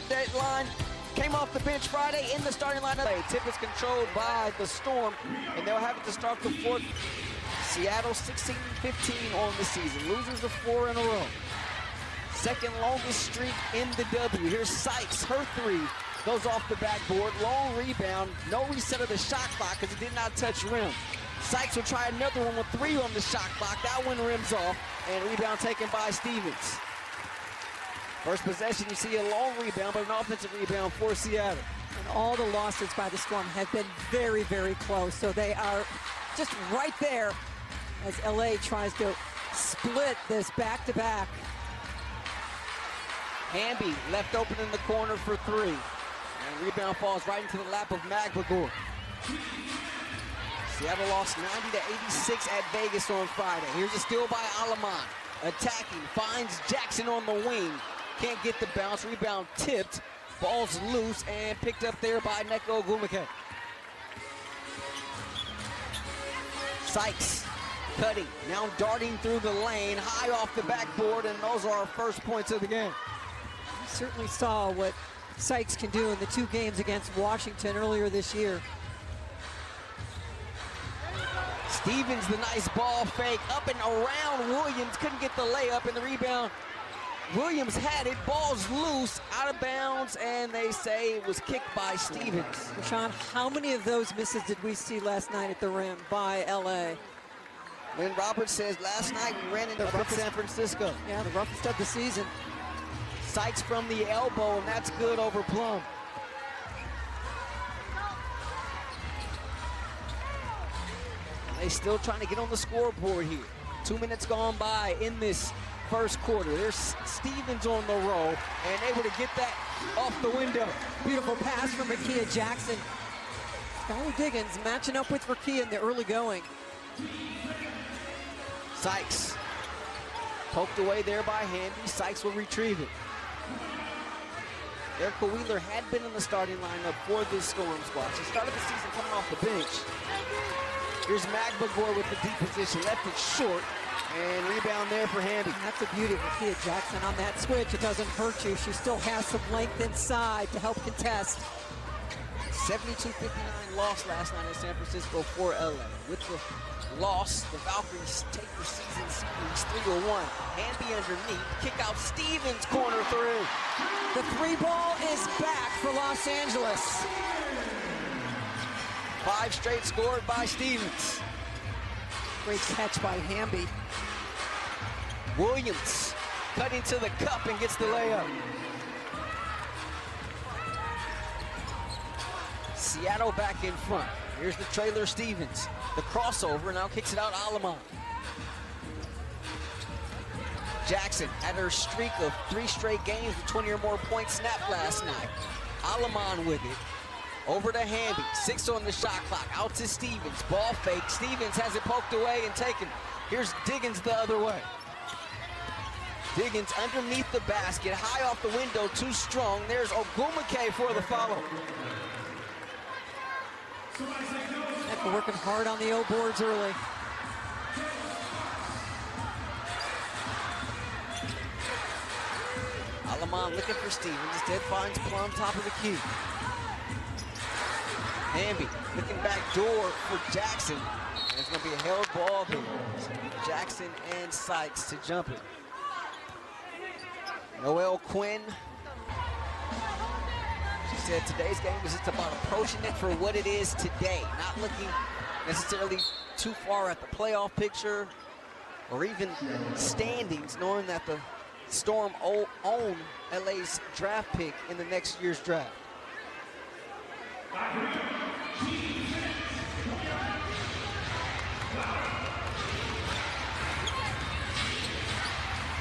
trade deadline. Came off the bench Friday in the starting lineup. Tip is controlled by the Storm, and they'll have it to start the fourth. Seattle 16-15 on the season. Losers of 4 in a row. Second longest streak in the W. Here's Sykes, her three. Goes off the backboard, long rebound. No reset of the shot clock because it did not touch rim. Sykes will try another one with 3 on the shot clock. That one rims off, and rebound taken by Stevens. First possession, you see a long rebound, but an offensive rebound for Seattle. And all the losses by the Storm have been very, very close. So they are just right there as LA tries to split this back-to-back. Hamby left open in the corner for 3. And rebound falls right into the lap of Magbagor. Seattle lost 90-86 at Vegas on Friday. Here's a steal by Alaman. Attacking, finds Jackson on the wing. Can't get the bounce, rebound tipped. Ball's loose and picked up there by Neko Ogwumike. Sykes cutting, now darting through the lane, high off the backboard, and those are our first points of the game. You certainly saw what Sykes can do in the 2 games against Washington earlier this year. Stevens, the nice ball fake, up and around Williams, couldn't get the layup, and the rebound. Williams had it, ball's loose, out of bounds, and they say it was kicked by Stevens. Sean, how many of those misses did we see last night at the rim by LA? Lynn Roberts says last night we ran into San Francisco. Yeah, the roughest of the season. Sykes from the elbow, and that's good over Plum. They still trying to get on the scoreboard here. 2 minutes gone by in this first quarter. There's Stevens on the roll, and able to get that off the window. Beautiful pass from Rakia Jackson. Skylar Diggins matching up with Rakia in the early going. Sykes poked away there by Hamby. Sykes will retrieve it. Erica Wheeler had been in the starting lineup for this Storm squad. She started the season coming off the bench. Here's Magbagor with the deep position, left it short, and rebound there for Hamby. That's the beauty of Rakia Jackson on that switch. It doesn't hurt you. She still has some length inside to help contest. 72-59 loss last night in San Francisco for LA. With the loss, the Valkyries take their season series 3-1. Hamby underneath, kick out Stevens, corner 3. The 3 ball is back for Los Angeles. 5 straight scored by Stevens. Great catch by Hamby. Williams cutting to the cup and gets the layup. Seattle back in front. Here's the trailer Stevens. The crossover, now kicks it out Alaman. Jackson had her streak of 3 straight games with 20 or more points snapped last night. Alaman with it. Over to Hamby, 6 on the shot clock, out to Stevens, ball fake. Stevens has it poked away and taken. Here's Diggins the other way. Diggins underneath the basket, high off the window, too strong. There's Ogwumike for the follow. They're working hard on the O boards early. Alaman looking for Stevens, instead finds Plum top of the key. Hamby looking back door for Jackson. There's going to be a held ball there. Jackson and Sykes to jump it. Noelle Quinn. She said today's game was just about approaching it for what it is today. Not looking necessarily too far at the playoff picture or even standings, knowing that the Storm own LA's draft pick in the next year's draft.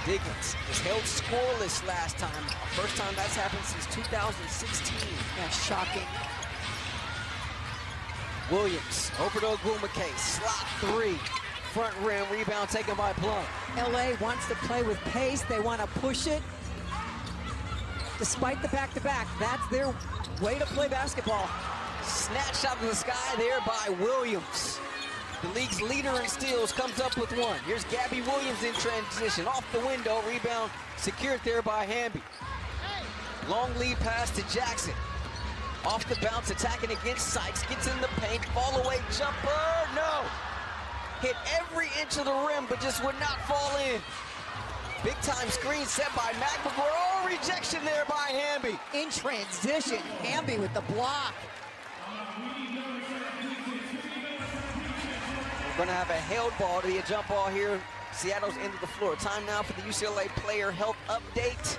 Diggins was held scoreless last time. First time that's happened since 2016. That's shocking. Williams over to Ogwumike, slot 3. Front rim, rebound taken by Plum. LA wants to play with pace. They want to push it. Despite the back-to-back, that's their way to play basketball. Snatched out of the sky there by Williams. The league's leader in steals comes up with 1. Here's Gabby Williams in transition. Off the window, rebound secured there by Hamby. Long lead pass to Jackson. Off the bounce, attacking against Sykes. Gets in the paint, fall away jumper, no. Hit every inch of the rim, but just would not fall in. Big time screen set by McMcGraw. Oh, rejection there by Hamby. In transition, Hamby with the block. We're gonna have a held ball to be a jump ball here. Seattle's end of the floor. Time now for the UCLA player health update.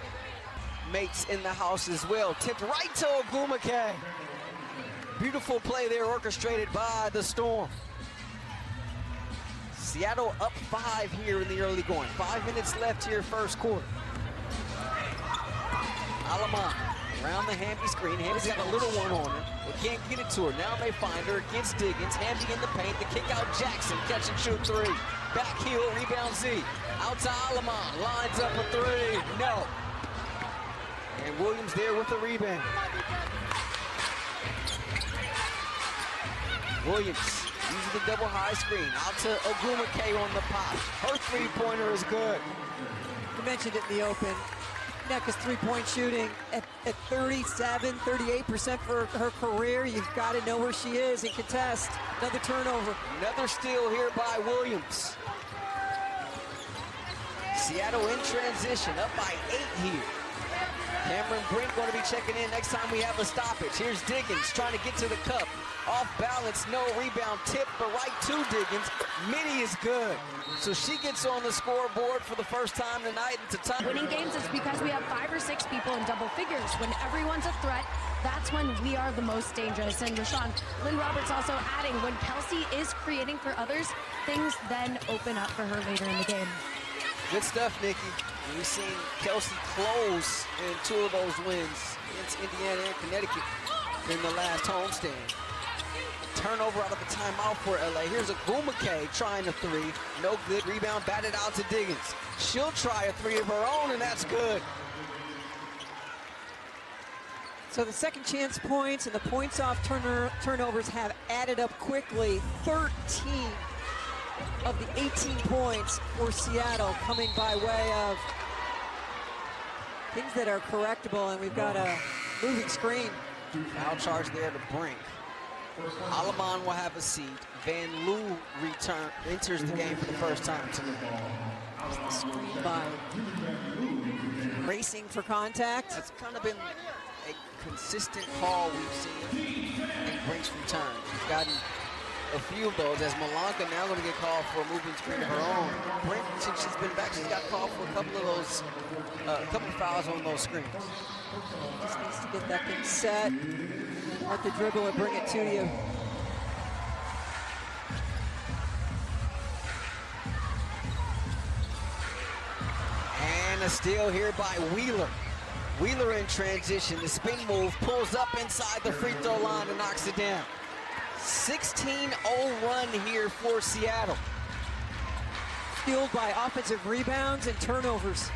Mates in the house as well. Tipped right to Ogumake. Beautiful play there orchestrated by the Storm. Seattle up 5 here in the early going. 5 minutes left here first quarter. Alaman around the Hamby screen. Hamby's got a little one on her. They can't get it to her. Now they find her against Diggins. Hamby in the paint. The kick out Jackson. Catch and shoot 3. Back heel, rebound Z. Out to Alaman. Lines up a 3. No. And Williams there with the rebound. Williams uses the double high screen. Out to Ogumake on the pop. Her three-pointer is good. You mentioned it in the open. Nneka's three-point shooting at 37, 38% for her career. You've got to know where she is and contest. Another turnover. Another steal here by Williams. Seattle in transition, up by 8 here. Cameron Brink going to be checking in next time we have a stoppage. Here's Diggins trying to get to the cup. Off balance, no rebound, tip, but right to Diggins. Minnie is good. So she gets on the scoreboard for the first time tonight. It's a time. Winning games is because we have 5 or 6 people in double figures. When everyone's a threat, that's when we are the most dangerous. And Rashawn, Lynn Roberts also adding, when Kelsey is creating for others, things then open up for her later in the game. Good stuff, Nikki. We've seen Kelsey close in 2 of those wins against Indiana and Connecticut in the last homestand. Turnover out of the timeout for LA. Here's Ogumake trying a 3. No good. Rebound batted out to Diggins. She'll try a 3 of her own, and that's good. So the second chance points and the points off turnovers have added up quickly. 13 of the 18 points for Seattle coming by way of things that are correctable, and we've got a moving screen. Foul charge there to Brink. Alaman will have a seat. Van Loo enters the game for the first time tonight. The screen by racing for contact. That's kind of been a consistent call we've seen in Brink's return. She's gotten a few of those, as Malonka now going to get called for a moving screen of her own. Brink, since she's been back, she's got called for a couple of those, couple of fouls on those screens. Just needs to get that thing set, let the dribble and bring it to you. And a steal here by Wheeler. Wheeler in transition, the spin move, pulls up inside the free throw line and knocks it down. 16-0 run here for Seattle. Fueled by offensive rebounds and turnovers.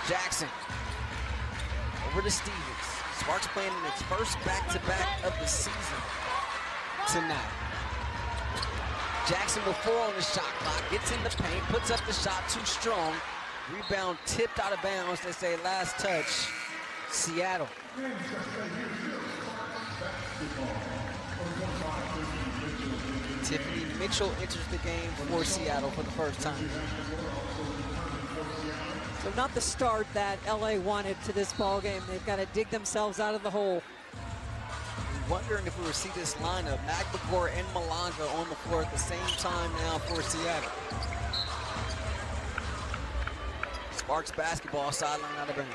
Jackson over to Stevens. Sparks playing in its first back-to-back of the season tonight. Jackson with 4 on the shot clock, gets in the paint, puts up the shot, too strong. Rebound tipped out of bounds. They say last touch, Seattle. Tiffany Mitchell enters the game for Seattle for the first time. So not the start that LA wanted to this ball game. They've got to dig themselves out of the hole. Wondering if we will see this lineup, McMcGraw and Malonga on the floor at the same time now for Seattle. Sparks basketball sideline out of bounds.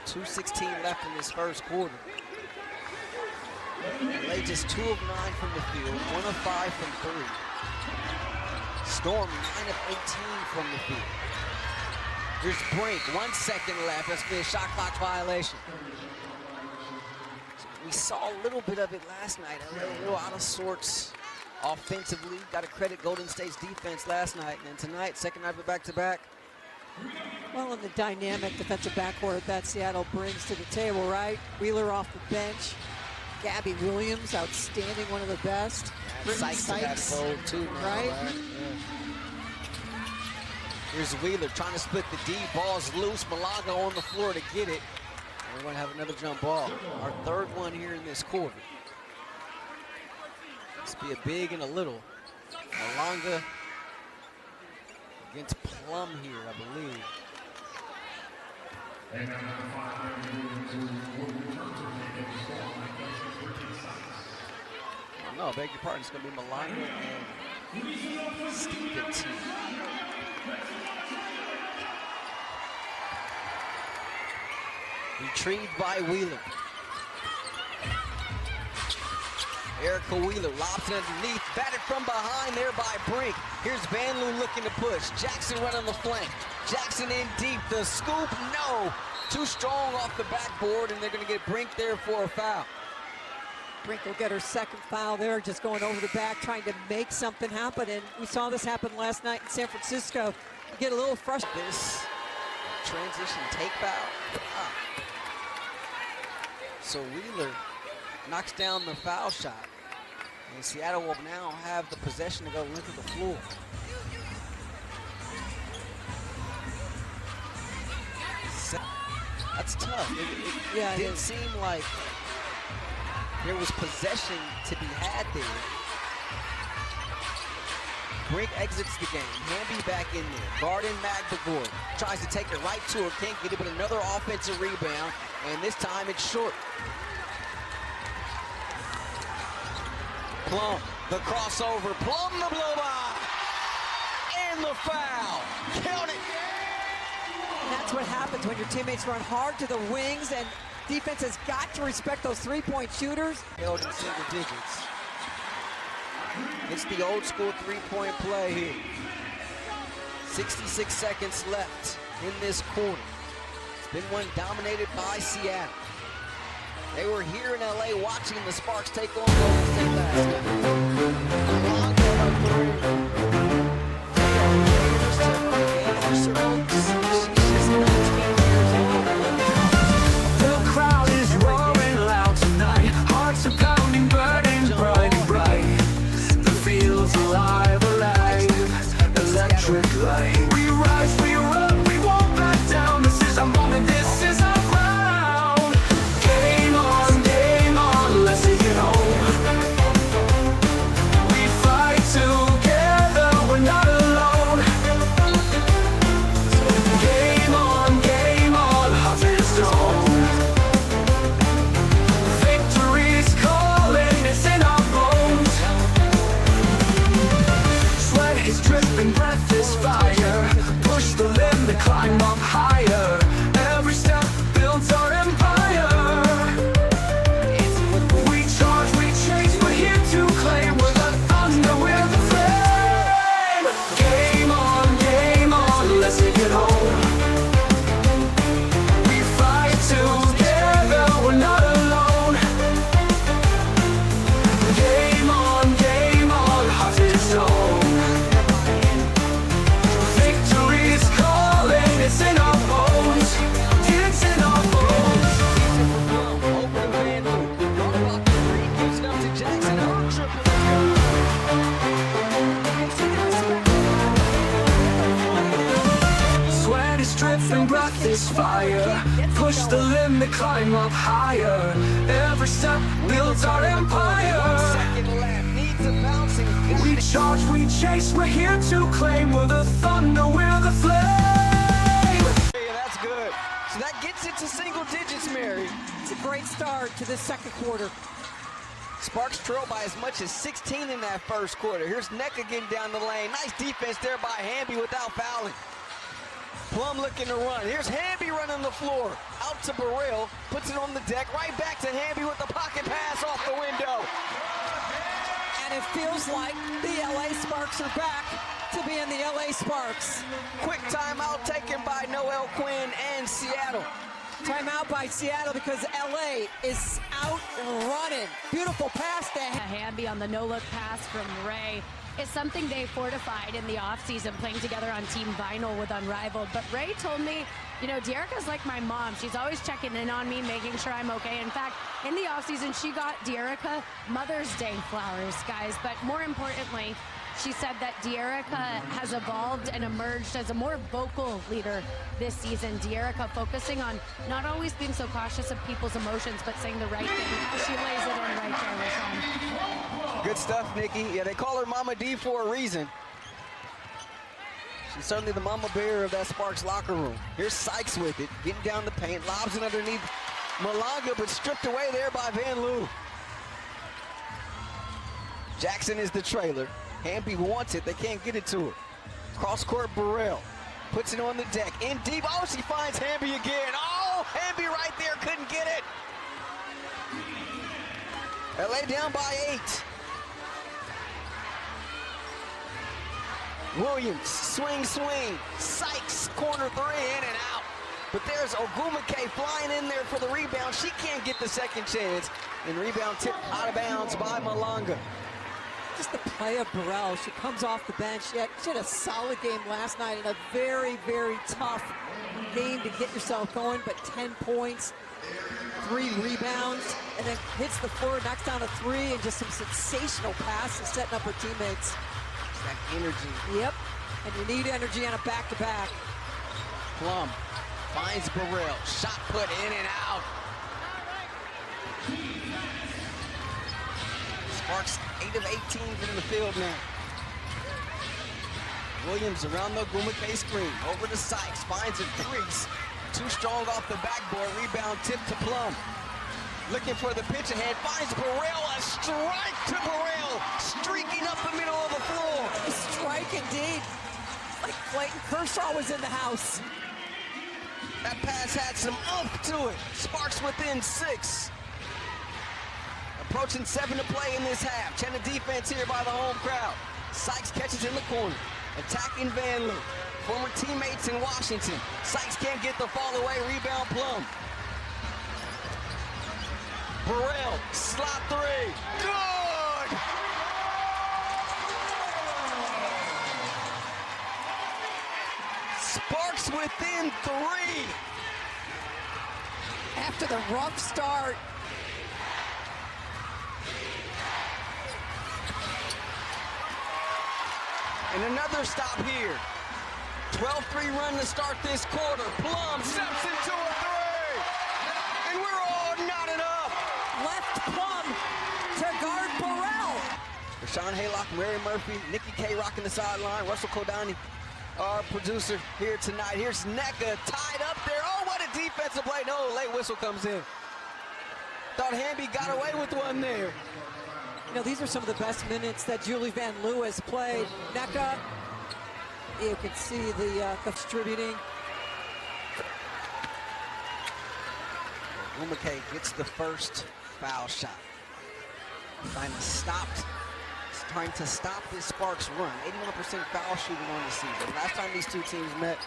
2:16 left in this first quarter. LA just 2 of 9 from the field, 1 of 5 from 3. Storm 9 of 18 from the field. Here's Brink, 1 second left. That's going to be a shot clock violation. We saw a little bit of it last night. A little out of sorts offensively. Got to credit Golden State's defense last night. And tonight, second night of a back-to-back. Well, in the dynamic defensive backcourt that Seattle brings to the table, right? Wheeler off the bench. Gabby Williams, outstanding, one of the best. Sykes in that fold too, right? Yeah. Here's Wheeler trying to split the D. Ball's loose. Malaga on the floor to get it. And we're going to have another jump ball. Our third one here in this quarter. This be a big and a little. Malanga against Plum here, I believe. Oh, no, beg your pardon. It's going to be Malanga and Stevenson. Retrieved by Wheeler. Erica Wheeler lobs it underneath, batted from behind there by Brink. Here's Van Loo looking to push. Jackson right on the flank. Jackson in deep. The scoop, no. Too strong off the backboard, and they're going to get Brink there for a foul. Brink will get her second foul there, just going over the back, trying to make something happen. And we saw this happen last night in San Francisco. You get a little frustrated. This transition take foul. So Wheeler knocks down the foul shot. And Seattle will now have the possession to go length of the floor. That's tough. It didn't seem like there was possession to be had there. Brink exits the game. Hamby back in there. Garden McBagor tries to take it right to her. Can't get it, but another offensive rebound. And this time it's short. Plum, the crossover. Plum, the blow by. And the foul. Count it. And that's what happens when your teammates run hard to the wings, and defense has got to respect those three-point shooters. Held in single digits. It's the old school three-point play here. 66 seconds left in this quarter. It's been one dominated by Seattle. They were here in LA watching the Sparks take on Golden State last The crowd is roaring loud tonight. Hearts are pounding, burning bright and bright. The field's alive, electric light. We rise, we run, we won't back down. This is our moment, this is our ground. Game on, let's take it home. We fight together, we're not alone. Game on, heart and stone. Victory's calling, it's in our bones. Sweat is dripping, breath is fire. Push the limit, climb up higher. Every step builds our empire. We charge, we chase, we're here to claim. We're the thunder, we're the flame. Game on, let's take it home. We fight together, we're not alone. Game on, heart and soul. Victory's calling, it's in our bones. It's in our bones. over to Van Loo. Brought off the three, gives it up to Jackson. Her triple. Sweat is dripping, breath is fire. Push the limit, climb up higher. Every step builds our empire. Second left, needs a bouncing. We charge, we chase, we're here to claim. We're the thunder, we're the flame. Yeah, that's good. So that gets it to single digits, Mary. It's a great start to this second quarter. Sparks trail by as much as 16 in that first quarter. Here's Neck again down the lane. Nice defense there by Hamby without fouling. Plum looking to run. Here's Hamby running the floor. Out to Burrell. Puts it on the deck. Right back to Hamby with the pocket pass off the window. And it feels like the LA Sparks are back to being the LA Sparks. Quick timeout taken by Noel Quinn and Seattle. Timeout by Seattle because LA is out running. Beautiful pass to Hamby on the no-look pass from Ray is something they fortified in the offseason, playing together on Team Vinyl with Unrivaled. But Ray told me, you know, Dearica's like my mom. She's always checking in on me, making sure I'm okay. In fact, in the offseason, she got Dearica Mother's Day flowers, guys. But more importantly, She said that De'Erica has evolved and emerged as a more vocal leader this season. De'Erica focusing on not always being so cautious of people's emotions, but saying the right thing. She lays it in right there, Rashawn. Good stuff, Nikki. Yeah, they call her Mama D for a reason. She's certainly the mama bear of that Sparks locker room. Here's Sykes with it, getting down the paint, lobs it underneath Malanga, but stripped away there by Van Loo. Jackson is the trailer. Hamby wants it, they can't get it to her. Cross court, Burrell puts it on the deck, in deep. Oh, she finds Hamby again. Oh, Hamby right there, couldn't get it. LA down by 8. Williams, swing. Sykes, corner 3, in and out. But there's Ogumake flying in there for the rebound. She can't get the second chance. And rebound tipped out of bounds by Malanga. Just the play of Burrell. She comes off the bench. She had a solid game last night and a very, very tough game to get yourself going, but 10 points, 3 rebounds, and then hits the floor, knocks down a 3, and just some sensational passes setting up her teammates. That energy. Yep, and you need energy on a back-to-back. Plum finds Burrell. Shot put in and out. Sparks 8 of 18 from the field now. Williams around the Ogumake screen. Over to Sykes. Finds a crease. Too strong off the backboard. Rebound tip to Plum. Looking for the pitch ahead. Finds Burrell. A strike to Burrell. Streaking up the middle of the floor. A strike indeed. Like Clayton Kershaw was in the house. That pass had some oomph to it. Sparks within 6. Approaching 7 to play in this half. Chena defense here by the home crowd. Sykes catches in the corner. Attacking Van Loo. Former teammates in Washington. Sykes can't get the fall away. Rebound Plum. Burrell, slot 3. Good! Sparks within 3. After the rough start. And another stop here. 12-3 run to start this quarter. Plum steps into a 3. And we're all knotted up. Left Plum to guard Burrell. Rashawn Haylock, Mary Murphy, Nikki K rocking the sideline. Russell Kodani, our producer here tonight. Here's Nneka tied up there. Oh, what a defensive play. No, late whistle comes in. Thought Hamby got away with one there. You know, these are some of the best minutes that Julie Van Loo has played. Nneka, you can see the distributing. Ogumake gets the first foul shot. Trying to stop this Sparks run. 81% foul shooting on the season. Last time these two teams met,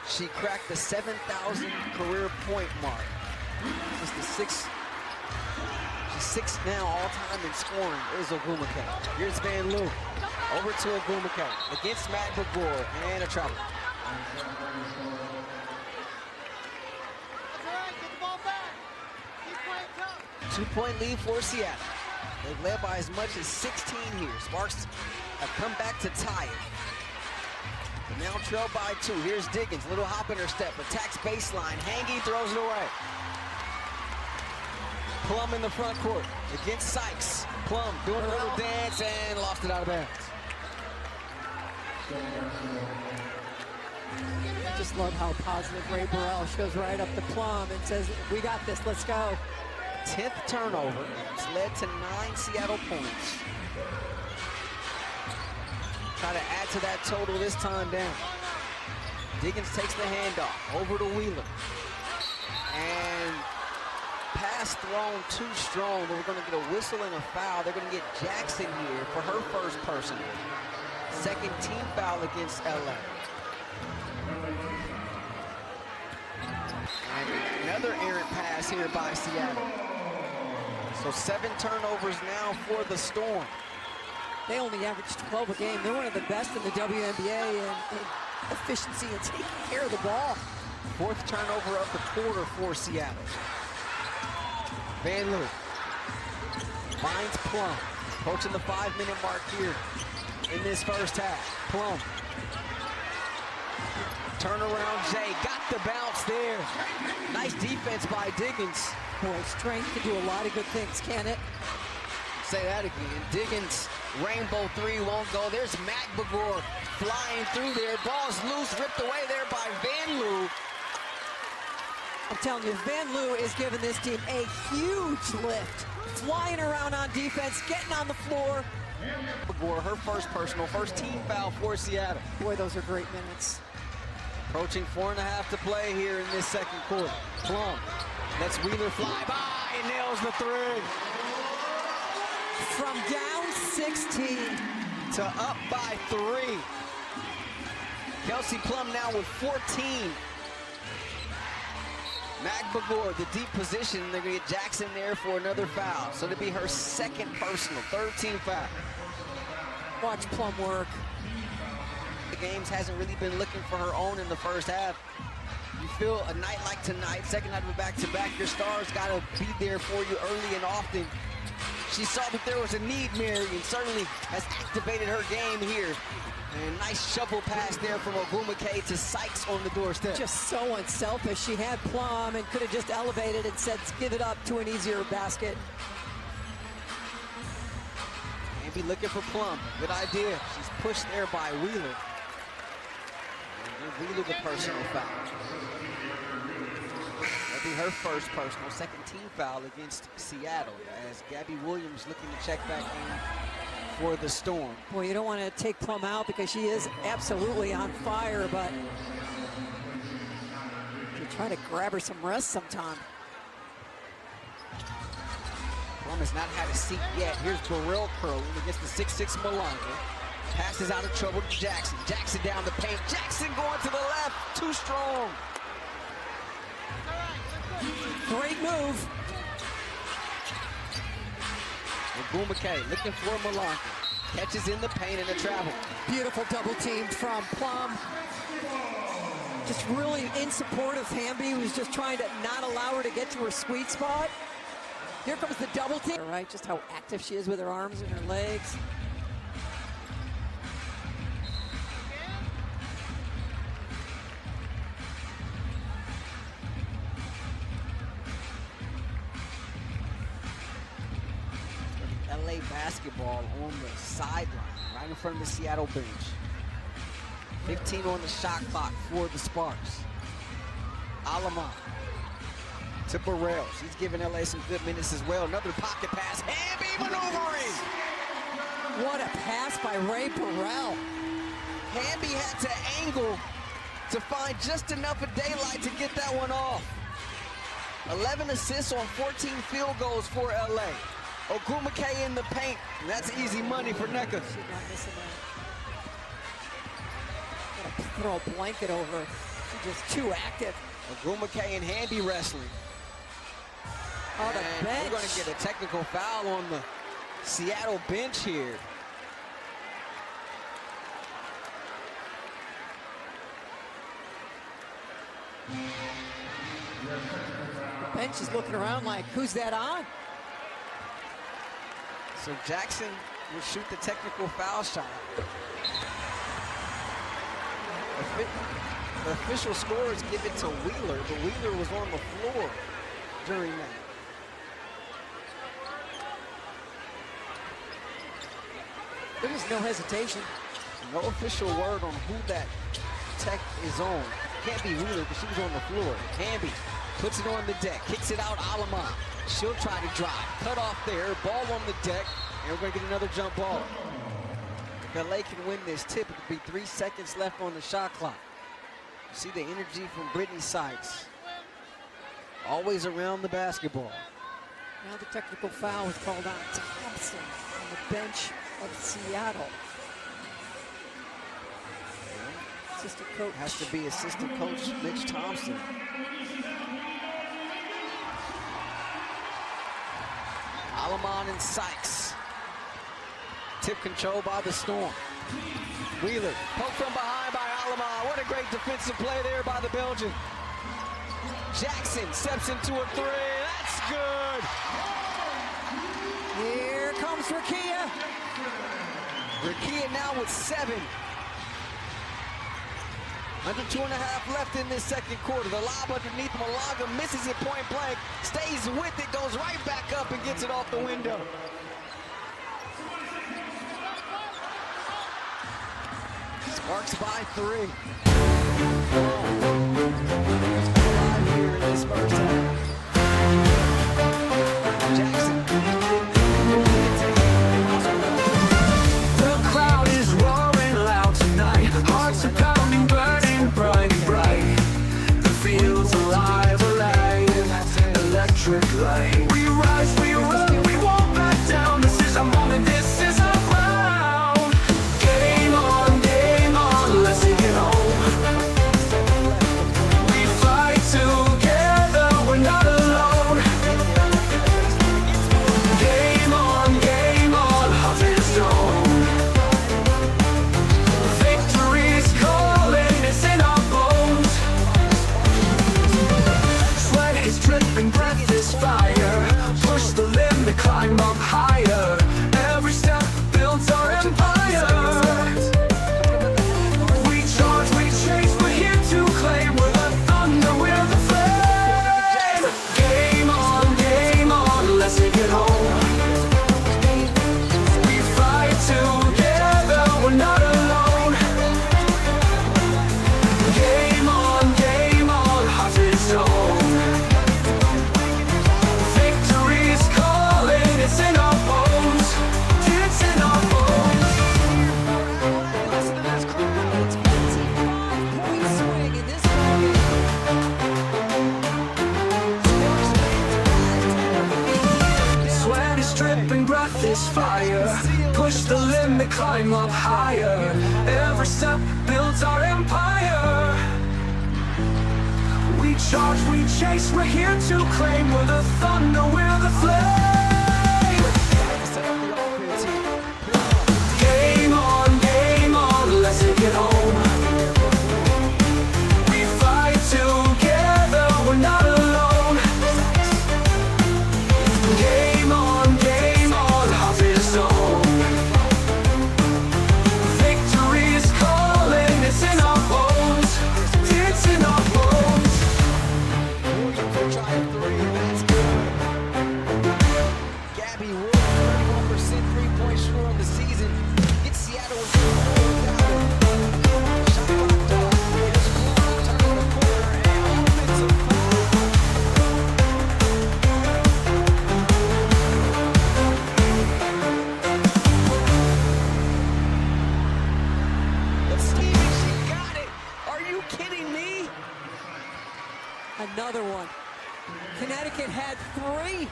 she cracked the 7,000 career point mark. This is the 6th. She's 6th now all-time in scoring is Ogumake. Here's Van Loo. Over to Ogumake against Matt Begor and a travel. 2-point lead for Seattle. They've led by as much as 16 here. Sparks have come back to tie it. But now trail by 2. Here's Diggins. Little hop in her step. Attacks baseline. Hangy throws it away. Plum in the front court against Sykes. Plum doing a little dance and lost it out of bounds. I just love how positive Ray Burrell shows right up to Plum and says, we got this, let's go. 10th turnover. It's led to 9 Seattle points. Try to add to that total this time down. Diggins takes the handoff over to Wheeler. And pass thrown too strong. They were going to get a whistle and a foul. They're going to get Jackson here for her first personal. Second team foul against LA. And another errant pass here by Seattle. So 7 turnovers now for the Storm. They only averaged 12 a game. They're one of the best in the WNBA in efficiency and taking care of the ball. 4th turnover of the quarter for Seattle. Van Loo finds Plum, approaching the 5-minute mark here in this first half. Plum. Turnaround Jay, got the bounce there. Nice defense by Diggins. Boy, strength can do a lot of good things, can it? Say that again. Diggins, rainbow three won't go. There's Magbagor flying through there. Ball's loose, ripped away there by Van Loo. I'm telling you, Van Loo is giving this team a huge lift. Flying around on defense, getting on the floor. Magbagor, her first personal, first team foul for Seattle. Boy, those are great minutes. Approaching 4.5 to play here in this second quarter. Plum lets Wheeler fly by and nails the three. From down 16 to up by 3. Kelsey Plum now with 14. Magbagor, the deep position. They're going to get Jackson there for another foul. So it'll be her second personal, third team foul. Watch Plum work. The games hasn't really been looking for her own in the first half. You feel a night like tonight, second night of a back-to-back, your stars got to be there for you early and often. She saw that there was a need, Mary, and certainly has activated her game here. And a nice shovel pass there from Ogumake to Sykes on the doorstep. Just so unselfish. She had Plum and could have just elevated and said, give it up to an easier basket. And be looking for Plum. Good idea. She's pushed there by Wheeler. And Wheeler the personal foul. That'll be her first personal, second team foul against Seattle as Gabby Williams looking to check back in for the Storm. Boy, you don't want to take Plum out because she is absolutely on fire, but you try to grab her some rest sometime. Plum has not had a seat yet. Here's Burrell curling against the 6'6" Malonga. Passes out of trouble to Jackson. Jackson down the paint. Jackson going to the left. Too strong. Great move. Ogumake looking for Malonga. Catches in the paint and a travel. Beautiful double team from Plum. Just really in support of Hamby, who's just trying to not allow her to get to her sweet spot. Here comes the double team. All right, just how active she is with her arms and her legs. LA basketball on the sideline, right in front of the Seattle bench. 15 on the shot clock for the Sparks. Alama to Burrell. She's giving LA some good minutes as well. Another pocket pass. Hamby maneuvering. What a pass by Ray Burrell. Hamby had to angle to find just enough of daylight to get that one off. 11 assists on 14 field goals for LA. Ogumake in the paint. That's easy money for NECA. She's not missing that. Gotta throw a blanket over her. She's just too active. Ogumake and Hamby wrestling. Oh, the And bench. we're going to get a technical foul on the Seattle bench here. The bench is looking around like, who's that on? So Jackson will shoot the technical foul shot. The official scores give it to Wheeler, but Wheeler was on the floor during that. There was no hesitation. No official word on who that tech is on. Can't be Wheeler because she was on the floor. Hamby puts it on the deck, kicks it out Alama. She'll try to drive. Cut off there, ball on the deck, and we're going to get another jump ball. If LA can win this tip, it could be 3 seconds left on the shot clock. You see the energy from Brittany Sykes. Always around the basketball. Now the technical foul is called on Thompson on the bench of Seattle. Assistant coach. Has to be assistant coach Mitch Thompson. Alamon and Sykes. Tip control by the Storm. Wheeler, poke from behind by Alamon. What a great defensive play there by the Belgian. Jackson steps into a three. That's good. Here comes Rakia. Rakia now with 7. Under 2.5 left in this second quarter. The lob underneath Malaga, misses it point blank, stays with it, goes right back up and gets it off the window. Sparks by 3. Here in this first half. Jackson. The crowd is roaring loud tonight. Hearts are pounding, burning bright, bright. The field's alive, alive. Electric light. We rise, we run, we won't back down. This is our moment, this is our crown. Game on, let's take it home. We fight together, we're not alone. Game on, heart and stone. Victory's calling, it's in our bones. Sweat is dripping, breath is fire. Push the limit, climb up higher. Every step builds our empire. We charge, we chase, we're here to claim. We're the thunder, we're the flame. Game on, let's take it home. We fight together, we're not alone. Game on, heart and stone. Victory's calling, it's in our bones. It's in our bones. Listen to this crowd. It's 55-point swing in this ballgame. Sweat is dripping, breath is fire. Push the limit, climb up higher. Every step builds our empire. We charge, we chase, we're here to claim. We're the thunder, we're the flame. Game on, let's take it home. We fight together, we're not alone. Game on, heart and stone. Victory's calling, it's in our bones. It's in our bones. Williams will try a 3, and that's good. Gabby Williams, 31% three-point shooter on the season. Gets Seattle with 4 down. Shot blocked off. Here's Clark turning the corner and offensive foul. But Stevens, she got it. Are you kidding me? Another one. Connecticut had 3.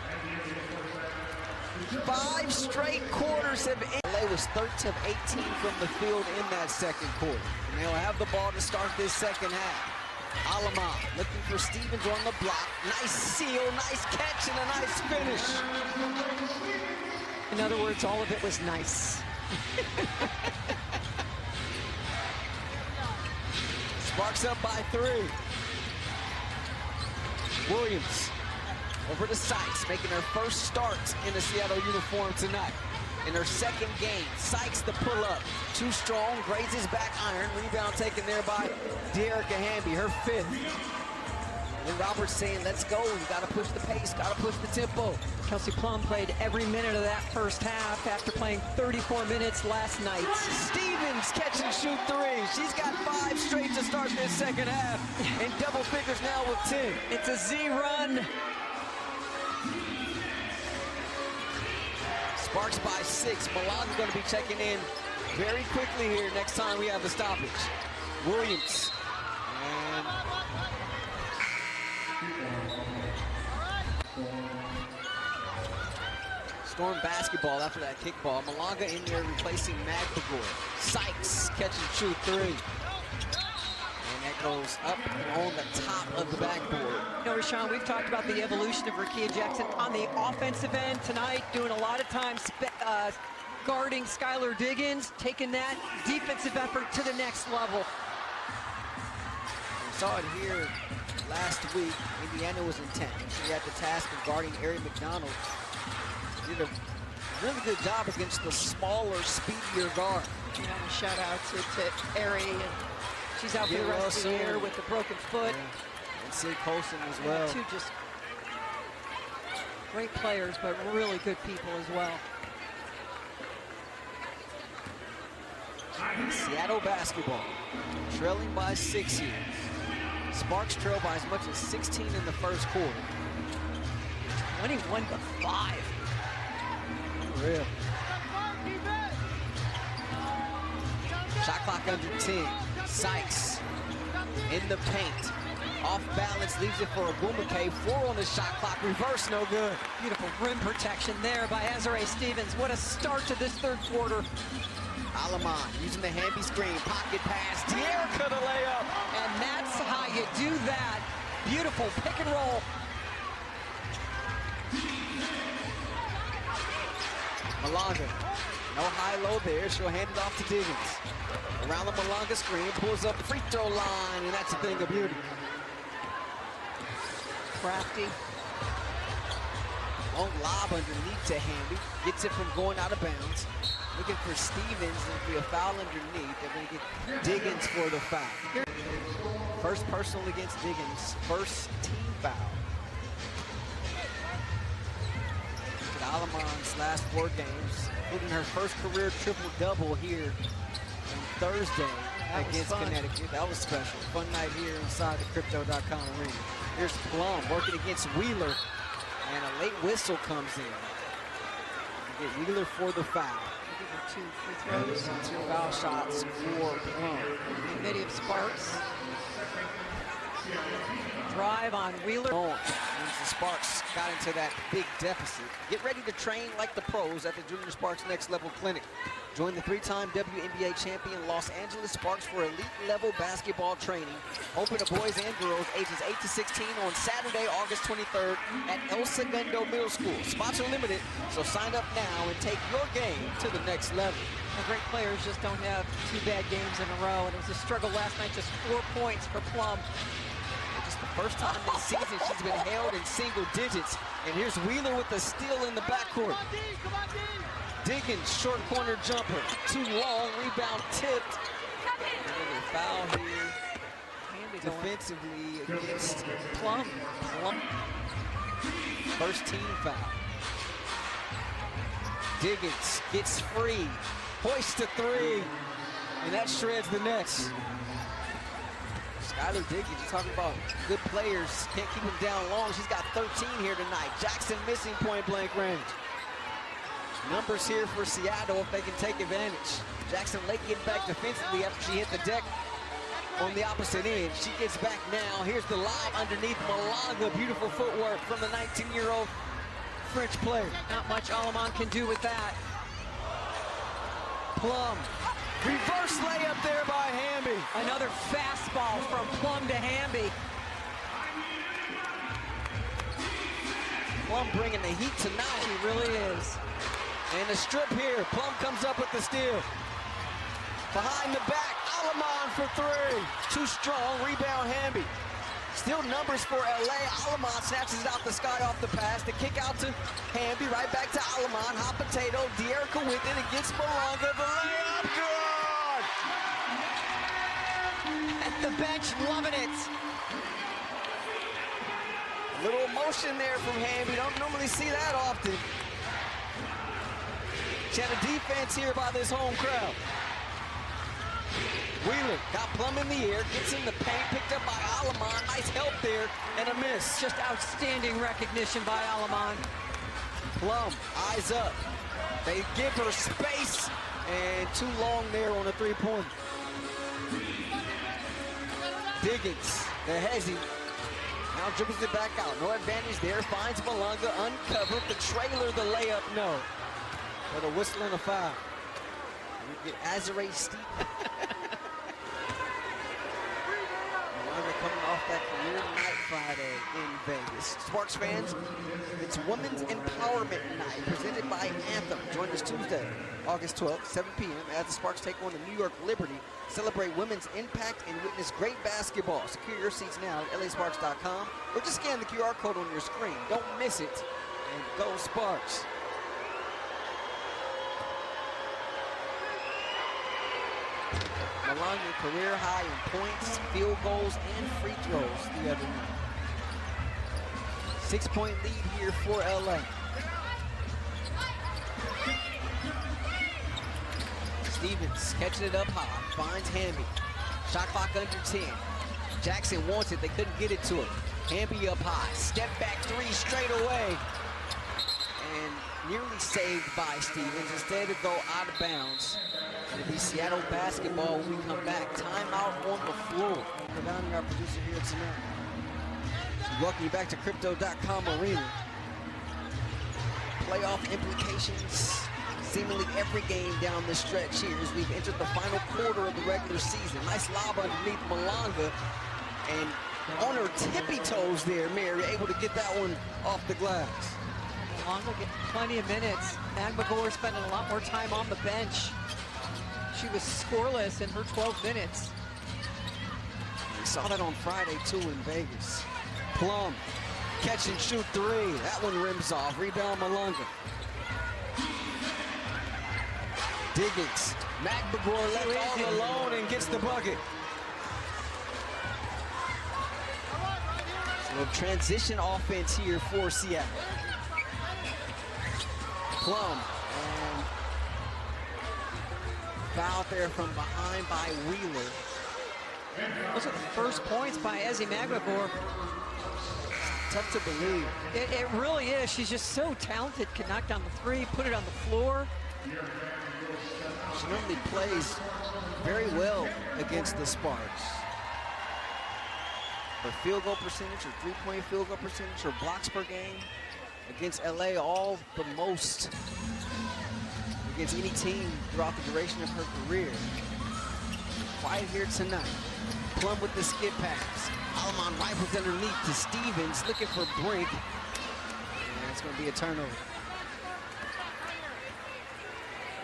5 straight quarters have ended. LA was 13 of 18 from the field in that second quarter. And they'll have the ball to start this second half. Alama looking for Stevens on the block. Nice seal, nice catch, and a nice finish. In other words, all of it was nice. Sparks up by 3. Williams over to Sykes, making her first start in the Seattle uniform tonight. In her second game, Sykes the pull-up. Too strong, grazes back iron. Rebound taken there by Dearica Hamby, her 5th. And Roberts saying, let's go. You got to push the pace, got to push the tempo. Kelsey Plum played every minute of that first half after playing 34 minutes last night. Stevens catch and shoot 3. She's got 5 straight to start this second half. And double figures now with 10. It's a Z run. Sparks by 6. Milan's going to be checking in very quickly here next time we have the stoppage. Williams. And Storm basketball after that kickball. Malanga in there replacing Magpagor. Sykes catch and shoot 3. And that goes up on the top of the backboard. You know, Rashawn, we've talked about the evolution of Rakia Jackson on the offensive end tonight, doing a lot of times guarding Skylar Diggins, taking that defensive effort to the next level. We saw it here last week. Indiana was intent. She had the task of guarding Ari McDonald. Did a really good job against the smaller, speedier guard. You know, a shout out to Ari, and she's out for the rest of the year with a broken foot. Yeah. And Sid Colson as well. Two just great players, but really good people as well. Seattle basketball, trailing by 6 here. Sparks trail by as much as 16 in the first quarter. 21-5. Real. Shot clock under 10. Sykes in the paint. Off balance, leaves it for a Bumake. 4 on the shot clock. Reverse, no good. Beautiful rim protection there by Azare Stevens. What a start to this third quarter. Alaman using the Hamby screen. Pocket pass. Dierica the layup. And that's how you do that. Beautiful pick and roll. Malonga. No high-low there. She'll hand it off to Diggins. Around the Malonga screen. Pulls up the free throw line. And that's a thing of beauty. Crafty. Long lob underneath to Hamby. Gets it from going out of bounds. Looking for Stevens. There'll be a foul underneath. They're going to get Diggins for the foul. First personal against Diggins. First team foul. Alaman's last 4 games, including her first career triple-double here on Thursday against Connecticut. That was special. Fun night here inside the Crypto.com arena. Here's Plum working against Wheeler, and a late whistle comes in. You get Wheeler for the foul. Two free throws. 2 foul shots for Plum. Committee of Sparks. Drive on Wheeler. Once the Sparks got into that big deficit. Get ready to train like the pros at the Junior Sparks Next Level Clinic. Join the 3-time WNBA champion Los Angeles Sparks for elite-level basketball training. Open to boys and girls ages 8 to 16 on Saturday, August 23rd at El Segundo Middle School. Spots are limited, so sign up now and take your game to the next level. The great players just don't have 2 bad games in a row, and it was a struggle last night, just 4 points for Plum. Just the first time this season she's been held in single digits. And here's Wheeler with the steal in the backcourt. Diggins, short corner jumper. Too long, rebound tipped. And then a foul here defensively against Plum. First team foul. Diggins gets free. Hoists to 3. And that shreds the Nets. Skylar Diggins, you're talking about good players. Can't keep him down long. She's got 13 here tonight. Jackson missing point-blank range. Numbers here for Seattle if they can take advantage. Jackson Lake getting back defensively after she hit the deck on the opposite end. She gets back now. Here's the lob underneath Malonga. Beautiful footwork from the 19-year-old French player. Not much Alaman can do with that. Plum. Reverse layup there by Hamby. Another fastball from Plum to Hamby. Plum bringing the heat tonight. He really is. And the strip here. Plum comes up with the steal. Behind the back, Alaman for 3. Too strong, rebound Hamby. Still numbers for LA. Alaman snatches it out the sky off the pass. The kick out to Hamby, right back to Alaman. Hot potato, Dierica with it against Malonga. The layup, good! At the bench, loving it. A little emotion there from Hamby. Don't normally see that often. She had a defense here by this home crowd. Wheeler got Plum in the air, gets in the paint, picked up by Alaman. Nice help there, and a miss. Just outstanding recognition by Alaman. Plum, eyes up. They give her space, and too long there on a 3-pointer. Diggins, the hezzy, now dribbles it back out. No advantage there, finds Malonga uncovered. The trailer, the layup, no. But a whistle and a foul. We get Azare Stevens. Coming off that career night Friday in Vegas. Sparks fans, it's Women's Empowerment Night presented by Anthem. Join us Tuesday, August 12th, 7 p.m. as the Sparks take on the New York Liberty. Celebrate women's impact and witness great basketball. Secure your seats now at LASparks.com or just scan the QR code on your screen. Don't miss it, and go Sparks. Malonga career high in points, field goals, and free throws the other night. 6-point lead here for LA. Stevens catching it up high, finds Hamby. Shot clock under 10. Jackson wants it, they couldn't get it to him. Hamby up high, step back three straight away. And nearly saved by Stevens. Instead to go out of bounds. It'll be Seattle basketball when we come back. Timeout on the floor. Cavani, our producer here tonight. So welcome you back to Crypto.com Arena. Playoff implications. Seemingly every game down the stretch here as we've entered the final quarter of the regular season. Nice lob underneath Malonga. And on her tippy toes there, Mary, able to get that one off the glass. Malonga getting plenty of minutes. Magbagor spending a lot more time on the bench. She was scoreless in her 12 minutes. We saw that on Friday, too, in Vegas. Plum, catch and shoot three. That one rims off. Rebound, Malonga. Diggins. Magbagor left all alone and gets the bucket. So transition offense here for Seattle. Plum. And foul there from behind by Wheeler. Those are the first points by Ezi Magbagor. Tough to believe. It really is. She's just so talented. Can knock down the three, put it on the floor. She normally plays very well against the Sparks. Her field goal percentage, her three-point field goal percentage, her blocks per game against LA, all the most against any team throughout the duration of her career. Quiet here tonight. Plum with the skip pass. Alamon rifles underneath to Stevens, looking for Brink. And it's going to be a turnover.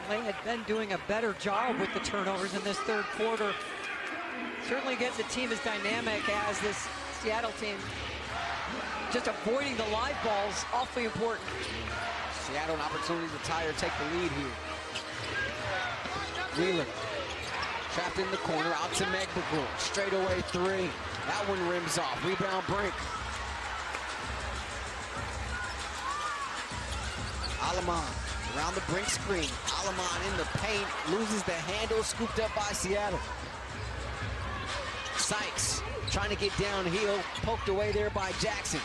LA had been doing a better job with the turnovers in this third quarter. Certainly against a team as dynamic as this Seattle team. Just avoiding the live balls, awfully important. Seattle an opportunity to tie or take the lead here. Wheeler, trapped in the corner, out to Magbagor. Straight away three. That one rims off. Rebound, Brink. Alamon around the Brink screen. Alamon in the paint, loses the handle, scooped up by Seattle. Sykes trying to get downhill, poked away there by Jackson.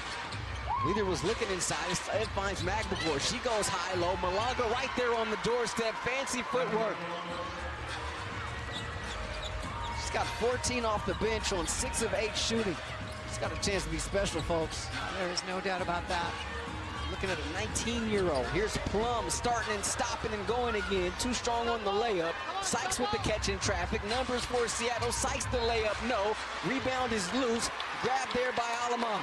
Wheeler was looking inside, it finds Magbagor. She goes high-low. Malonga right there on the doorstep. Fancy footwork. She's got 14 off the bench on 6 of 8 shooting. She's got a chance to be special, folks. There is no doubt about that. Looking at a 19-year-old. Here's Plum starting and stopping and going again. Too strong on the layup. Sykes with the catch in traffic. Numbers for Seattle. Sykes the layup, no. Rebound is loose. Grabbed there by Alamon.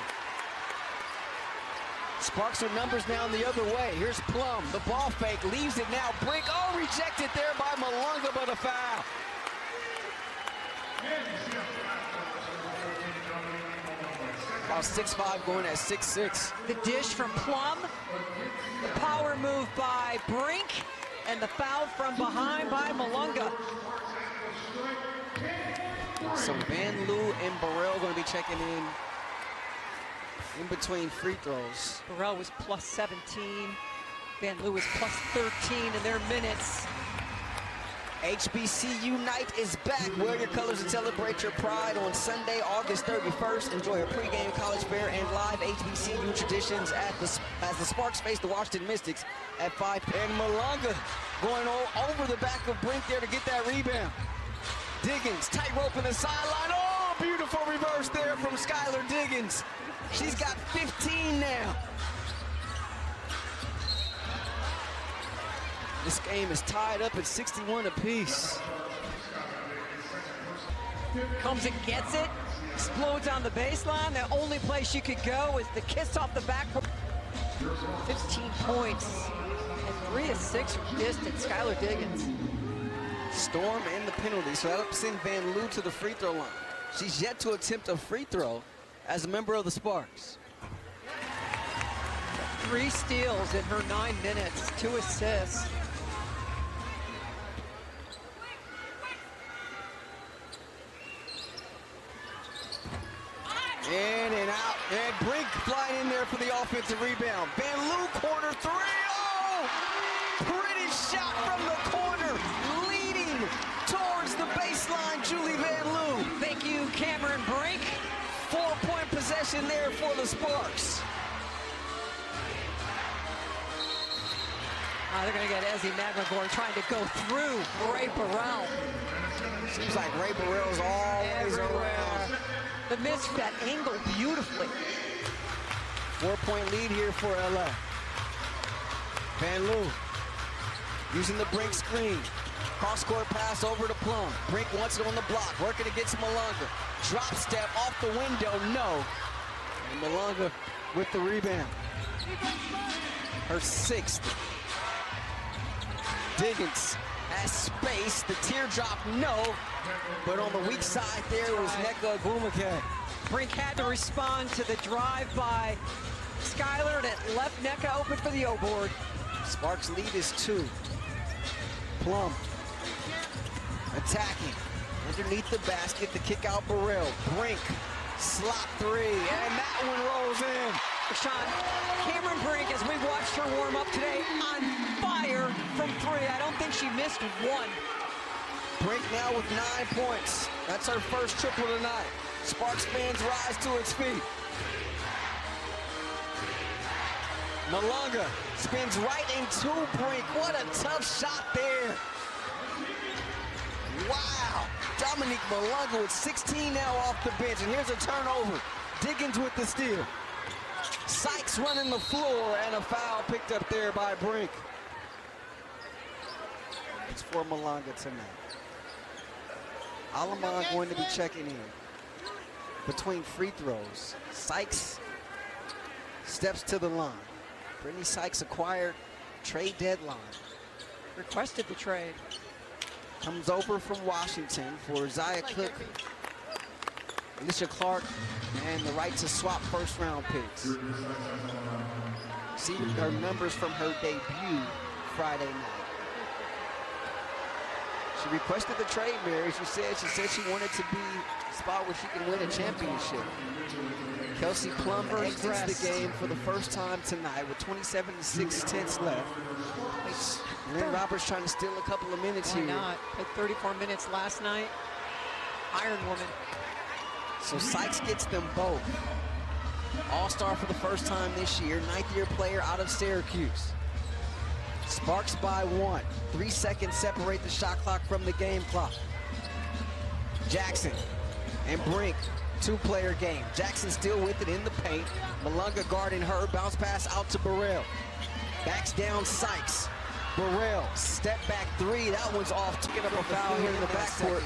Sparks her numbers down the other way. Here's Plum. The ball fake. Leaves it now. Brink. Oh, rejected there by Malonga, but a foul. About 6'5", going at 6'6". The dish from Plum. The power move by Brink. And the foul from behind by Malonga. So Van Loo and Burrell going to be checking in between free throws. Burrell was plus 17. Van Loo was plus 13 in their minutes. HBCU night is back. Wear your colors and celebrate your pride on Sunday, August 31st. Enjoy a pregame college fair and live HBCU traditions as the Sparks face the Washington Mystics at 5. And Malonga going over the back of Brink there to get that rebound. Diggins, tight rope in the sideline. Oh, beautiful reverse there from Skylar Diggins. She's got 15 now. This game is tied up at 61 apiece. Comes and gets it, explodes on the baseline. The only place she could go is the kiss off the backboard. 15 points and 3 of 6 from distance, Skylar Diggins. Storm and the penalty, so that'll send Van Loo to the free throw line. She's yet to attempt a free throw as a member of the Sparks. 3 steals in her 9 minutes, 2 assists. for the offensive rebound. Van Loo, corner three. Oh! Pretty shot from the corner. Leading towards the baseline, Julie Van Loo. Thank you, Cameron Brink. 4-point possession there for the Sparks. They're going to get Ezzy Magmagor trying to go through Ray Burrell. Seems like Ray Burrell's always around. The miss that angle beautifully. 4-point lead here for LA. Van Loo using the Brink screen. Cross-court pass over to Plum. Brink wants it on the block, working against Malonga. Drop step off the window, no. And Malonga with the rebound. Her 6th. Diggins has space, the teardrop, no. But on the weak side there was Nneka Ogwumike. Brink had to respond to the drive by Skyler, and it left Nneka open for the O-board. Sparks lead is 2. Plum attacking underneath the basket to kick out Burrell. Brink, slot 3, and that one rolls in. Rashawn, Cameron Brink, as we watched her warm up today, on fire from 3. I don't think she missed one. Brink now with 9 points. That's her first triple tonight. Sparks fans rise to its feet. Malonga spins right into Brink. What a tough shot there. Wow. Dominique Malonga with 16 now off the bench. And here's a turnover. Diggins with the steal. Sykes running the floor, and a foul picked up there by Brink. It's for Malonga tonight. Alamon going to be checking in. Between free throws, Sykes steps to the line. Brittany Sykes acquired trade deadline. Requested the trade. Comes over from Washington for Zia Cook, Alicia Clark, and the right to swap first-round picks. See her numbers from her debut Friday night. She requested the trade, Mary. She said she wanted to be a spot where she can win a championship. Kelsey Plum exits the game for the first time tonight with 27 6/10 left. Lynn Roberts trying to steal a couple of minutes Why here. not? Played 34 minutes last night. Iron Woman. So Sykes gets them both. All-star for the first time this year, 9th-year player out of Syracuse. Sparks by 1. 3 seconds separate the shot clock from the game clock. Jackson and Brink, 2-player game. Jackson still with it in the paint. Malonga guarding her, bounce pass out to Burrell. Backs down Sykes. Burrell, step back 3, that one's off. Took it up a foul here in the backcourt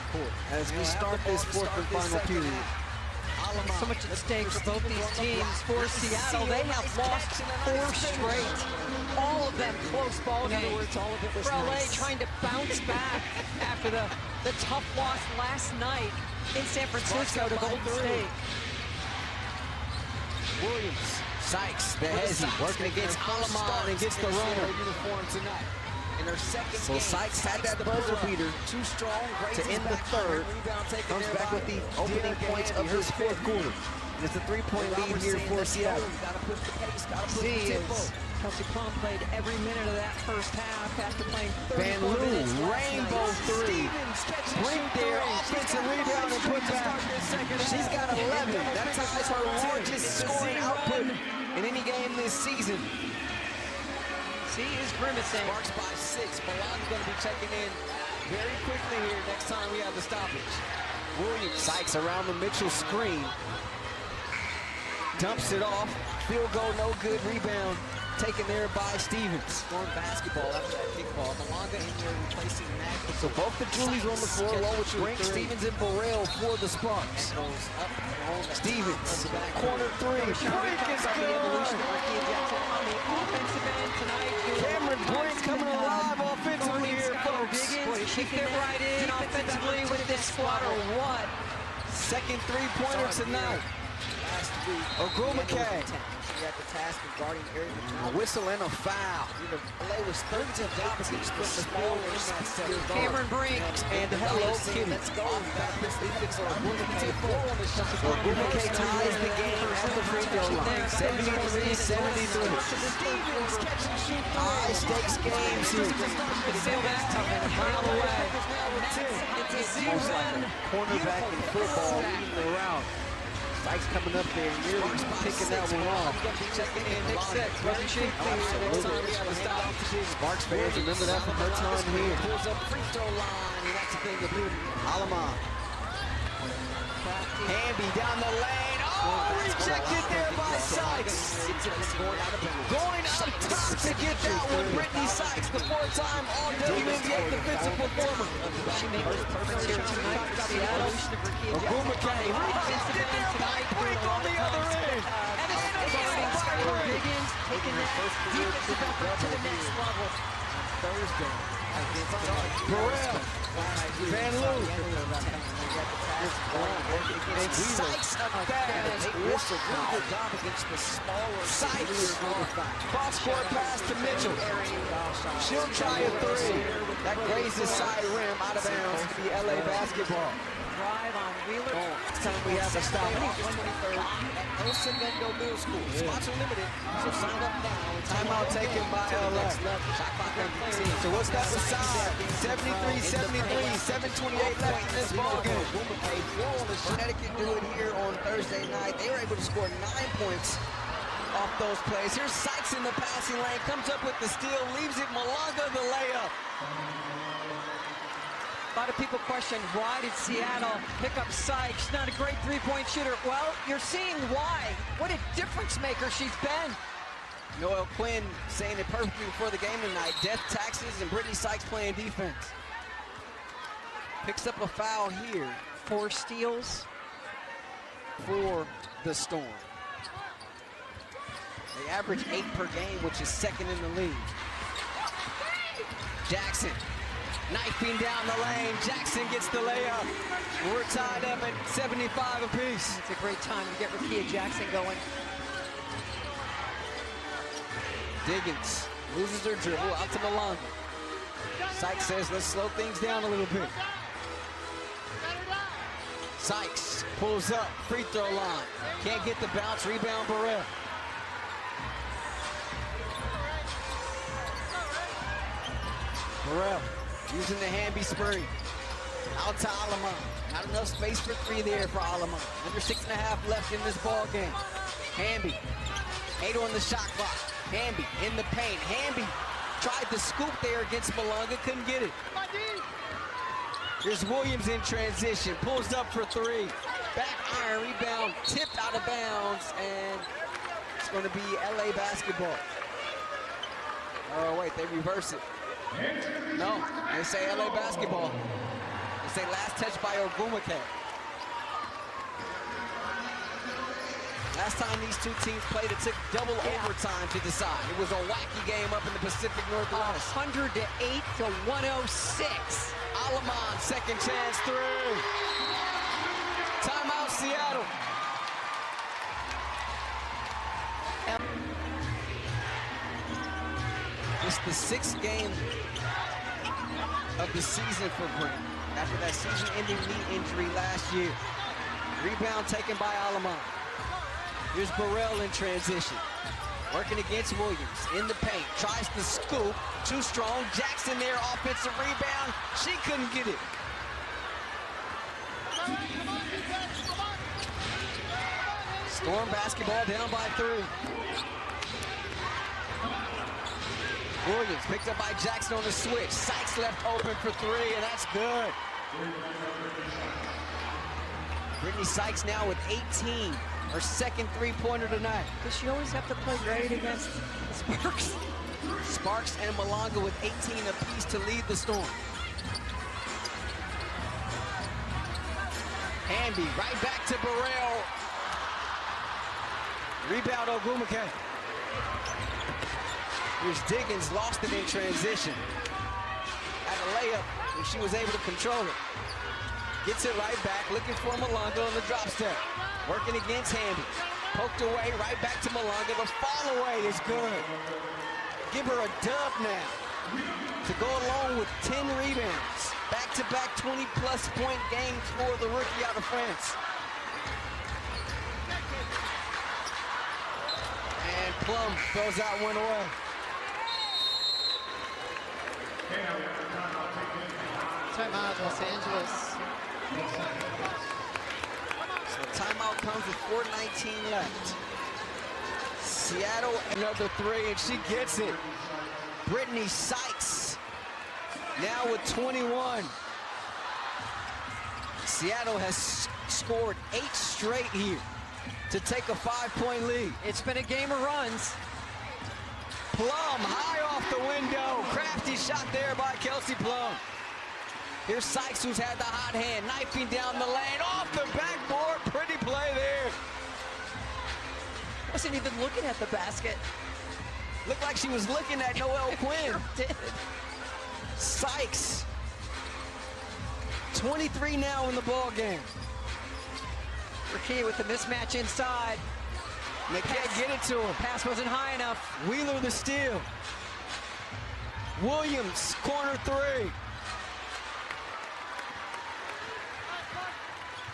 as we start this 4th and final period. So much at stake for both these teams. For Seattle, they have lost 4 straight. All of them close ball games. For LA trying to bounce back after the tough loss last night in San Francisco to Golden State. Williams, Sykes, the hezzy, working against Alamon and gets the runner. Uniform tonight. In her second so Sykes had that buzzer beater too strong to end the 3rd. Comes back with the opening points of his 4th quarter. And it's a 3-point lead here for Seattle. See, Kelsey Plum played every minute of that first half after playing 34 minutes rainbow 3. Brink there, offensive rebound and put back. She's got 11. That ties her largest scoring output in any game this season. She is grimacing. Sparks by 6. Malonga's going to be checking in very quickly here next time we have the stoppage. Williams, Sykes around the Mitchell screen. Dumps it off. Field goal, no good. Rebound taken there by Stevens. Scoring basketball after that kickball. Malonga in there replacing Mack. So both the Julies on the floor along with Brink, Stevens, and Burrell for the Sparks. Stevens, corner 3. Brink is good. On the offensive end tonight. Cameron Brink coming alive offensively here, folks. Boy, she fit right in offensively with this squad or what? Second 3-pointer tonight. Ogwumike. She had the task of guarding Area. A whistle and a foul. LA was 13 opposites put the ball in that second. Cameron Brink. And hello, Kitty. Let's go. Ogwumike ties the game at the free throw connection there. 73-73. High stakes games here. A mile away. It's a zero. Almost like a cornerback in football leading the route. Sykes coming up there, nearly picking that one off. Checking in, Nick Six, Rusty Shake. Sparks fans, remember that from her time here. Pulls up free throw line, and that's the thing to do. Alaman. Hamby down the lane. Oh, rejected there by Sykes. Going up top to get that one. Brittany Sykes, the four-time All-WNBA defensive performer. She made those perfect here tonight for Seattle. Ogumake rejected there by Brink on the other end. And then Skylar Higgins taking that defensive effort to the next level. Thursday against Burrell. Van Loo. And Sykes up there. They missed a really good job against the smaller Sykes. Cross court pass to Mitchell. She'll try a three. That grazes side rim out of bounds to be LA basketball. Drive on Wheeler. Next time we have to stop. 23rd at El Segundo Middle School. Spots are limited, so sign up now. Timeout taken by LA. Shot clock on 15. So what's that beside? 73-73, 7:28 left in this ballgame. Connecticut do it here on Thursday night. They were able to score 9 points off those plays. Here's Sykes in the passing lane, comes up with the steal, leaves it Malanga the layup. A lot of people question, why did Seattle pick up Sykes? Not a great three-point shooter. Well, you're seeing why. What a difference maker she's been. Noel Quinn saying it perfectly before the game tonight. Death taxes and Brittany Sykes playing defense. Picks up a foul here 4 steals. for the Storm. They average 8 per game, which is second in the league. Jackson, knifing down the lane. Jackson gets the layup. We're tied up at 75 apiece. It's a great time to get Rakia Jackson going. Diggins loses her dribble out to Malanga. Sykes says, let's slow things down a little bit. Sykes pulls up, free throw line. Can't get the bounce, rebound Burrell. Burrell using the Hamby spring. Out to Alaman. Not enough space for 3 there for Alaman. Under 6.5 left in this ball game. Hamby, 8 on the shot clock. Hamby in the paint. Hamby tried to scoop there against Malanga, couldn't get it. Here's Williams in transition, pulls up for 3. Back iron, rebound, tipped out of bounds, and it's going to be LA basketball. Oh, wait, they reverse it. No, they say LA basketball. They say last touch by Ogumake. Last time these two teams played, it took double overtime to decide. It was a wacky game up in the Pacific Northwest. 108 to 106. Alaman, second chance through. Timeout, Seattle. It's the 6th game of the season for Brent after that season-ending knee injury last year. Rebound taken by Alaman. Here's Burrell in transition. Working against Williams in the paint. Tries to scoop. Too strong. Jackson there, offensive rebound. She couldn't get it. Storm basketball down by 3. Williams picked up by Jackson on the switch. Sykes left open for 3, and that's good. Brittany Sykes now with 18. Her second three-pointer tonight. Does she always have to play great against the Sparks? Sparks and Malanga with 18 apiece to lead the Storm. Hamby right back to Burrell. Rebound Ogumake. Here's Diggins, lost it in transition. At a layup, and she was able to control it. Gets it right back, looking for Malanga on the drop step. Working against Hamby. Poked away, right back to Malanga. The fall away is good. Give her a dub now to go along with 10 rebounds. Back-to-back 20-plus point games for the rookie out of France. Plum throws that one away. Timeout, Los Angeles. So timeout comes with 4:19 left. Seattle, another three, and she gets it. Brittany Sykes now with 21. Seattle has scored 8 straight here to take a 5-point lead. It's been a game of runs. Plum high off the window. Crafty shot there by Kelsey Plum. Here's Sykes, who's had the hot hand, knifing down the lane, off the backboard. Pretty play there. Wasn't even looking at the basket. Looked like she was looking at Noelle Quinn. Sure did. Sykes, 23 now in the ball game. Ricky with the mismatch inside. They can't get it to him. Pass wasn't high enough. Wheeler the steal. Williams, corner three.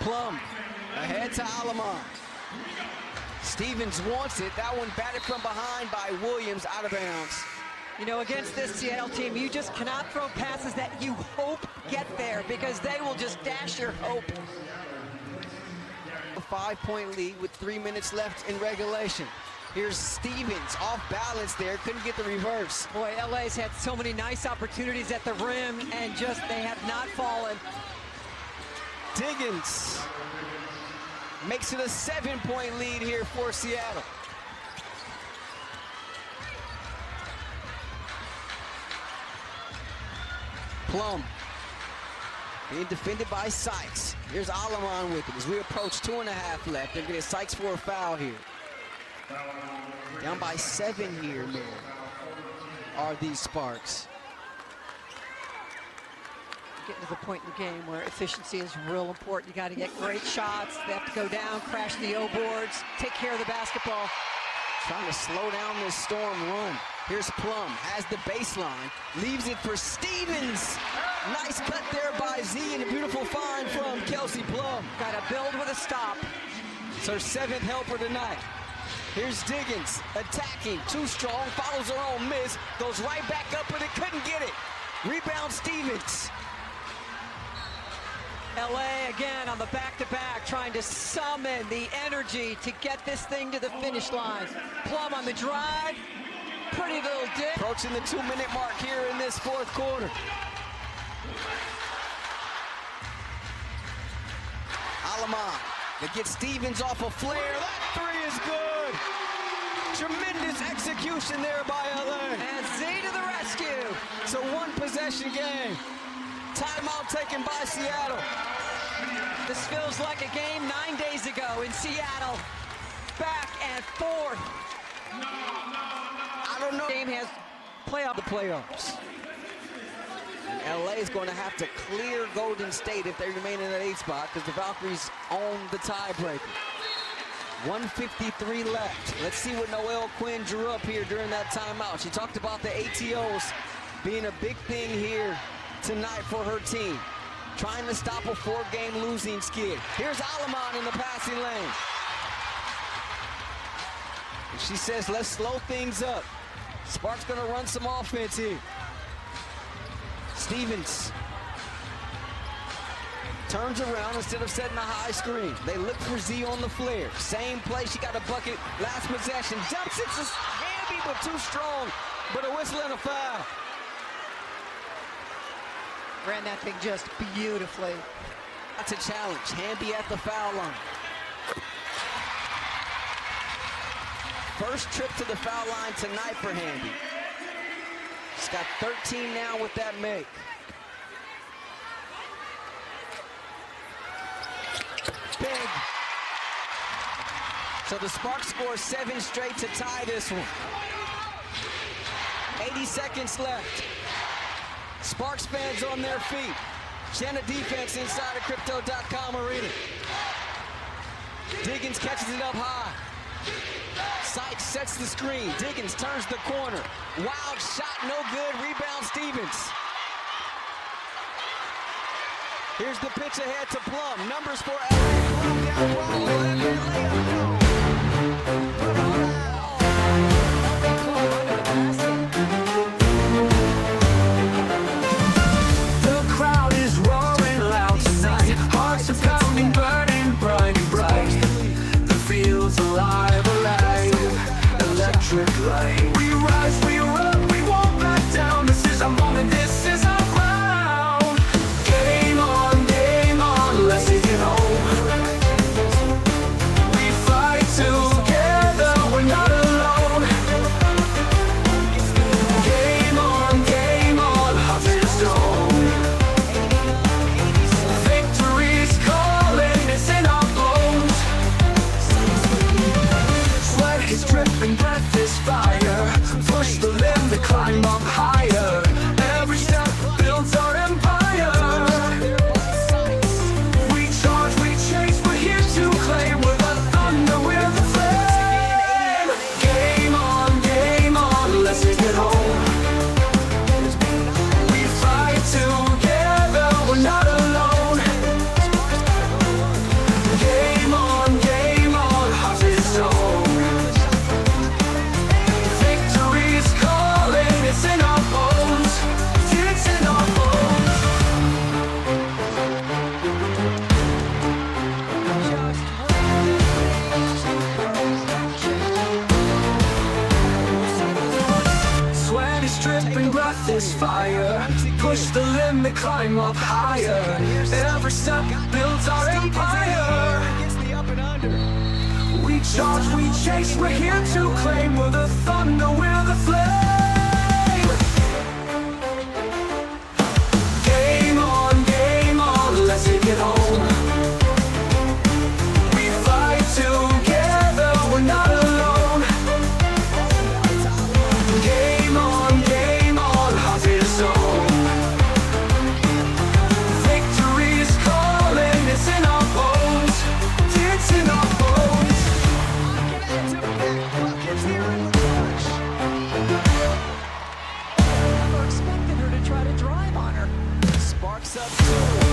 Plum ahead to Alamon. Stevens wants it. That one batted from behind by Williams, out of bounds. You know, against this Seattle team, you just cannot throw passes that you hope get there because they will just dash your hope. A 5-point lead with 3 minutes left in regulation. Here's Stevens off balance there, couldn't get the reverse. Boy, LA's had so many nice opportunities at the rim and just they have not fallen. Diggins makes it a 7-point lead here for Seattle. Plum being defended by Sykes. Here's Alamon with it as we approach 2.5 left. They're getting Sykes for a foul here. Down by 7 here now are these Sparks. Getting to the point in the game where efficiency is real important. You got to get great shots. They have to go down, crash the O-boards, take care of the basketball. Trying to slow down this Storm run. Here's Plum, has the baseline, leaves it for Stevens. Nice cut there by Z, and a beautiful find from Kelsey Plum. Got to build with a stop. It's her 7th helper tonight. Here's Diggins, attacking, too strong, follows her own miss, goes right back up, but it couldn't get it. Rebound Stevens. LA again on the back-to-back, trying to summon the energy to get this thing to the finish line. Plum on the drive, pretty little dip. Approaching the 2-minute mark here in this 4th quarter. Alamon, that gets Stevens off a flare. That three is good. Tremendous execution there by LA. And Z to the rescue. It's a 1-possession game. Timeout taken by Seattle. This feels like a game 9 days ago in Seattle. Back and forth. I don't know. Game has The playoffs. And LA is going to have to clear Golden State if they remain in that 8th spot because the Valkyries own the tiebreaker. 1:53 left. Let's see what Noelle Quinn drew up here during that timeout. She talked about the ATOs being a big thing here tonight for her team. Trying to stop a 4-game losing skid. Here's Alamon in the passing lane. And she says, let's slow things up. Sparks gonna run some offense here. Stevens turns around instead of setting a high screen. They look for Z on the flare. Same play, she got a bucket last possession. Dumps it to Hamby, but too strong. But a whistle and a foul. ran that thing just beautifully. That's a challenge. Hamby at the foul line. First trip to the foul line tonight for Hamby. She's got 13 now with that make. Big. So the Sparks score 7 straight to tie this one. 80 seconds left. Sparks fans on their feet. Shanna defense inside of Crypto.com arena. Diggins catches it up high. Sykes sets the screen. Diggins turns the corner. Wild shot, no good. Rebound Stevens. Here's the pitch ahead to Plum. Numbers for LA. Plum down low. And layup. feels alive, alive. Electric light. We rise, we run, we won't back down. This is our moment, this is our ground. Game on, let's take it home. We fight together, we're not alone. Game on, hearts in stone. Victory's calling, it's in our bones. Sweat is dripping, breath is fire. Push the limit, climb up higher. Every step builds our empire. We charge, we chase, we're here to claim. We're the thunder, we're the flame. Game on, let's take it home. We fight together, we're not alone. Game on, hearts in stone. Victory's calling, it's in our bones. It's in our bones. Sweat is dripping, breath is fire. Push the limit, climb up higher. Every step builds our empire. We charge, we chase, we're here to claim. We're the thunder, we're the flame. Game on, let's take it home. We fight together, we're not alone. Game on, hearts in stone. Victory's calling, it's in our bones. It's in our bones. Never expected her to try to drive on her. Sparks up 2.